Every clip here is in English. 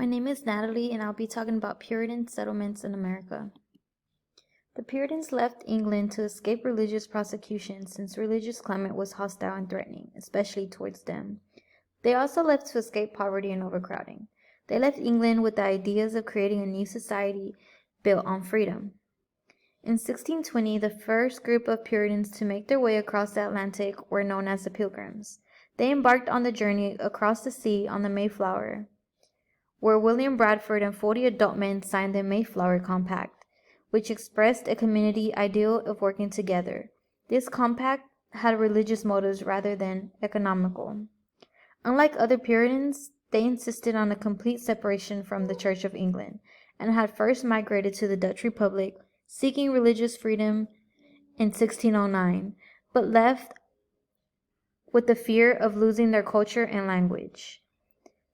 My name is Natalie, and I'll be talking about Puritan settlements in America. The Puritans left England to escape religious persecution since religious climate was hostile and threatening, especially towards them. They also left to escape poverty and overcrowding. They left England with the ideas of creating a new society built on freedom. In 1620, the first group of Puritans to make their way across the Atlantic were known as the Pilgrims. They embarked on the journey across the sea on the Mayflower, where William Bradford and 40 adult men signed the Mayflower Compact, which expressed a community ideal of working together. This compact had religious motives rather than economical. Unlike other Puritans, they insisted on a complete separation from the Church of England, and had first migrated to the Dutch Republic, seeking religious freedom in 1609, but left with the fear of losing their culture and language.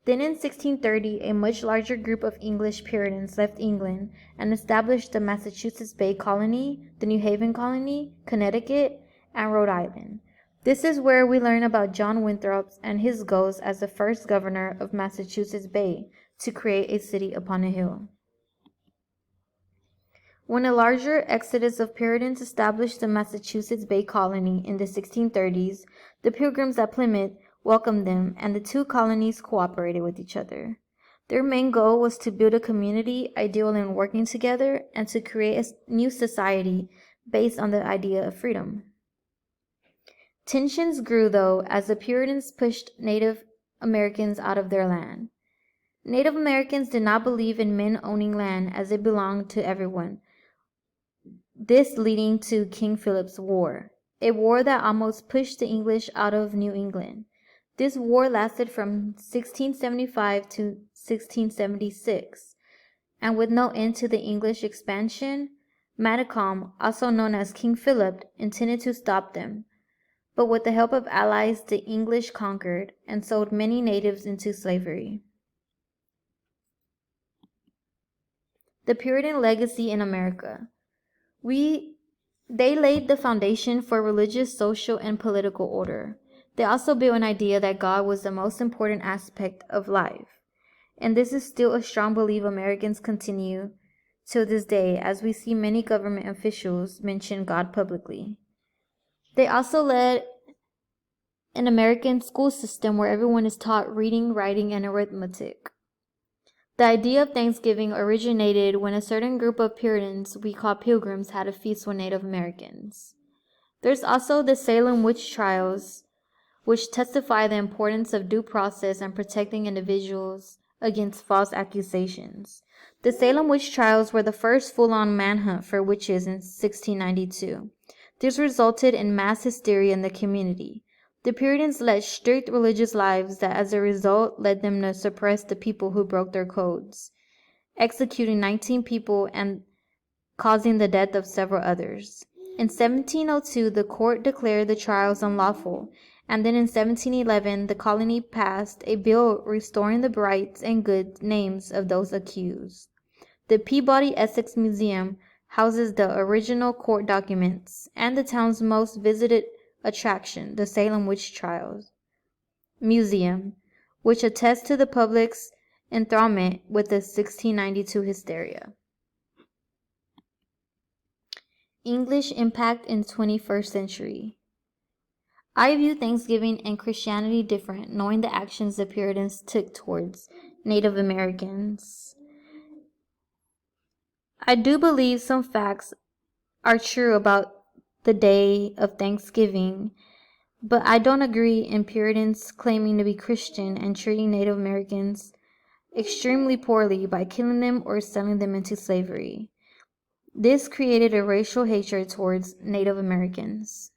Then in 1630, a much larger group of English Puritans left England and established the Massachusetts Bay Colony, the New Haven Colony, Connecticut, and Rhode Island. This is where we learn about John Winthrop and his goals as the first governor of Massachusetts Bay to create a city upon a hill. When a larger exodus of Puritans established the Massachusetts Bay Colony in the 1630s, the Pilgrims at Plymouth welcomed them, and the two colonies cooperated with each other. Their main goal was to build a community ideal in working together and to create a new society based on the idea of freedom. Tensions grew, though, as the Puritans pushed Native Americans out of their land. Native Americans did not believe in men owning land as it belonged to everyone, this leading to King Phillips War, a war that almost pushed the English out of New England. This war lasted from 1675 to 1676, and with no end to the English expansion, Maddicombe, also known as King Philip, intended to stop them. But with the help of allies, the English conquered and sold many natives into slavery. The Puritan legacy in America. They laid the foundation for religious, social, and political order. They also built an idea that God was the most important aspect of life. And this is still a strong belief Americans continue to this day, as we see many government officials mention God publicly. They also led an American school system where everyone is taught reading, writing, and arithmetic. The idea of Thanksgiving originated when a certain group of Puritans we call Pilgrims had a feast with Native Americans. There's also the Salem witch trials, which testify the importance of due process and protecting individuals against false accusations. The Salem witch trials were the first full-on manhunt for witches in 1692. This resulted in mass hysteria in the community. The Puritans led strict religious lives that as a result led them to suppress the people who broke their codes, executing 19 people and causing the death of several others. In 1702, the court declared the trials unlawful, and then in 1711, the colony passed a bill restoring the rights and good names of those accused. The Peabody Essex Museum houses the original court documents and the town's most visited attraction, the Salem Witch Trials Museum, which attests to the public's enthrallment with the 1692 hysteria. English impact in 21st century. I view Thanksgiving and Christianity different, knowing the actions the Puritans took towards Native Americans. I do believe some facts are true about the day of Thanksgiving, but I don't agree in Puritans claiming to be Christian and treating Native Americans extremely poorly by killing them or selling them into slavery. This created a racial hatred towards Native Americans.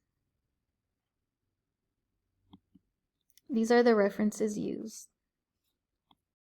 These are the references used.